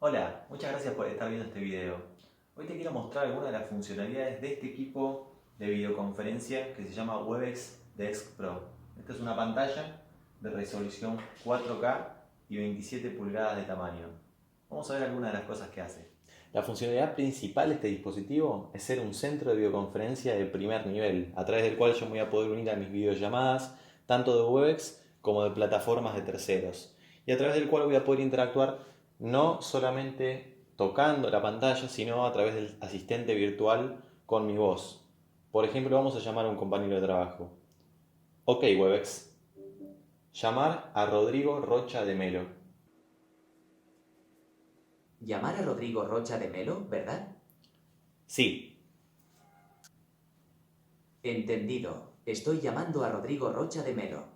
Hola, muchas gracias por estar viendo este video. Hoy te quiero mostrar algunas de las funcionalidades de este equipo de videoconferencia que se llama Webex Desk Pro. Esta es una pantalla de resolución 4K y 27 pulgadas de tamaño. Vamos a ver algunas de las cosas que hace. La funcionalidad principal de este dispositivo es ser un centro de videoconferencia de primer nivel, a través del cual yo me voy a poder unir a mis videollamadas, tanto de Webex como de plataformas de terceros, y a través del cual voy a poder interactuar no solamente tocando la pantalla, sino a través del asistente virtual con mi voz. Por ejemplo, vamos a llamar a un compañero de trabajo. Ok, Webex. Llamar a Rodrigo Rocha de Melo. Llamar a Rodrigo Rocha de Melo, ¿verdad? Sí. Entendido. Estoy llamando a Rodrigo Rocha de Melo.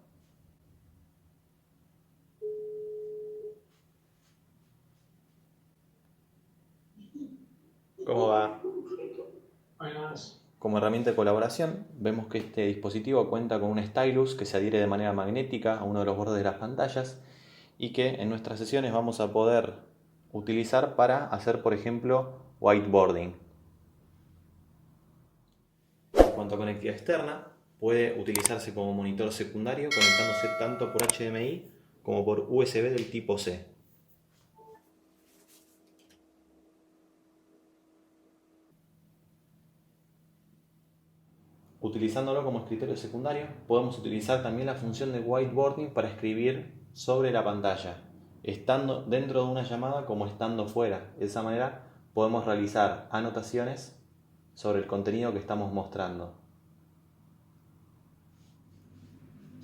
¿Cómo va? Buenas. Como herramienta de colaboración, vemos que este dispositivo cuenta con un stylus que se adhiere de manera magnética a uno de los bordes de las pantallas y que en nuestras sesiones vamos a poder utilizar para hacer, por ejemplo, whiteboarding. En cuanto a conectividad externa, puede utilizarse como monitor secundario conectándose tanto por HDMI como por USB del tipo C. Utilizándolo como escritorio secundario, podemos utilizar también la función de whiteboarding para escribir sobre la pantalla, estando dentro de una llamada como estando fuera. De esa manera podemos realizar anotaciones sobre el contenido que estamos mostrando.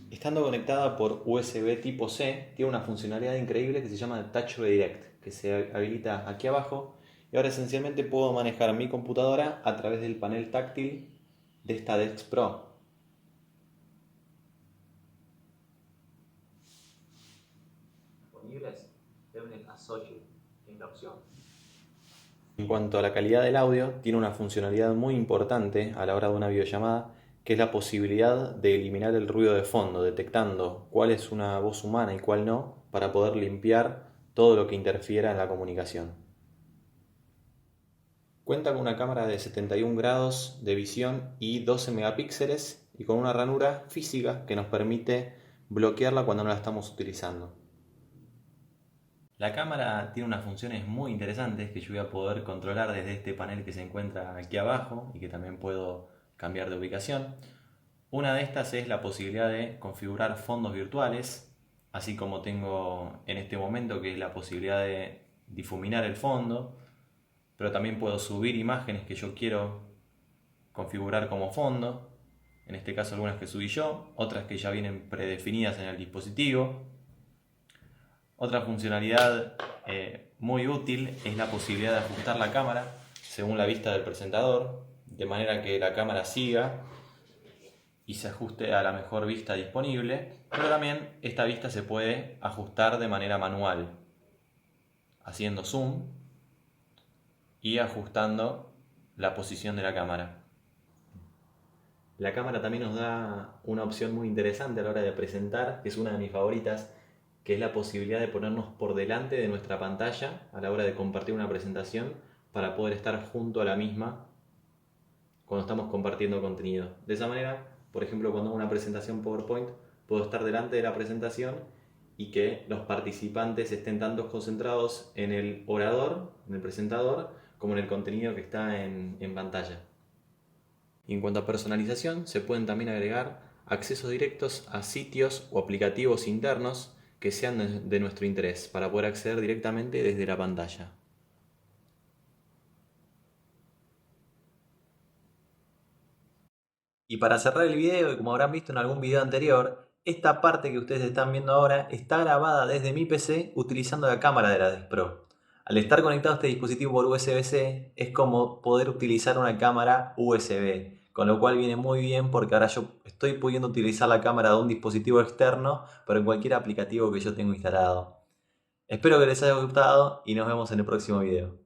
Estando conectada por USB tipo C, tiene una funcionalidad increíble que se llama Touch Redirect, que se habilita aquí abajo, y ahora esencialmente puedo manejar mi computadora a través del panel táctil de esta Desk Pro. Disponibles deben Associate en la opción. En cuanto a la calidad del audio, tiene una funcionalidad muy importante a la hora de una videollamada, que es la posibilidad de eliminar el ruido de fondo, detectando cuál es una voz humana y cuál no, para poder limpiar todo lo que interfiera en la comunicación. Cuenta con una cámara de 71 grados de visión y 12 megapíxeles y con una ranura física que nos permite bloquearla cuando no la estamos utilizando. La cámara tiene unas funciones muy interesantes que yo voy a poder controlar desde este panel que se encuentra aquí abajo y que también puedo cambiar de ubicación. Una de estas es la posibilidad de configurar fondos virtuales, así como tengo en este momento, que es la posibilidad de difuminar el fondo, pero también puedo subir imágenes que yo quiero configurar como fondo, en este caso algunas que subí yo, otras que ya vienen predefinidas en el dispositivo. Otra funcionalidad muy útil es la posibilidad de ajustar la cámara según la vista del presentador, de manera que la cámara siga y se ajuste a la mejor vista disponible, pero también esta vista se puede ajustar de manera manual, haciendo zoom y ajustando la posición de la cámara. La cámara también nos da una opción muy interesante a la hora de presentar, que es una de mis favoritas, que es la posibilidad de ponernos por delante de nuestra pantalla a la hora de compartir una presentación para poder estar junto a la misma cuando estamos compartiendo contenido. De esa manera, por ejemplo, cuando hago una presentación PowerPoint, puedo estar delante de la presentación y que los participantes estén tanto concentrados en el orador, en el presentador, como en el contenido que está en pantalla. Y en cuanto a personalización, se pueden también agregar accesos directos a sitios o aplicativos internos que sean de nuestro interés para poder acceder directamente desde la pantalla. Y para cerrar el video, y como habrán visto en algún video anterior, esta parte que ustedes están viendo ahora está grabada desde mi PC utilizando la cámara de la Desk Pro. Al estar conectado a este dispositivo por USB-C, es como poder utilizar una cámara USB, con lo cual viene muy bien porque ahora yo estoy pudiendo utilizar la cámara de un dispositivo externo, pero en cualquier aplicativo que yo tengo instalado. Espero que les haya gustado y nos vemos en el próximo video.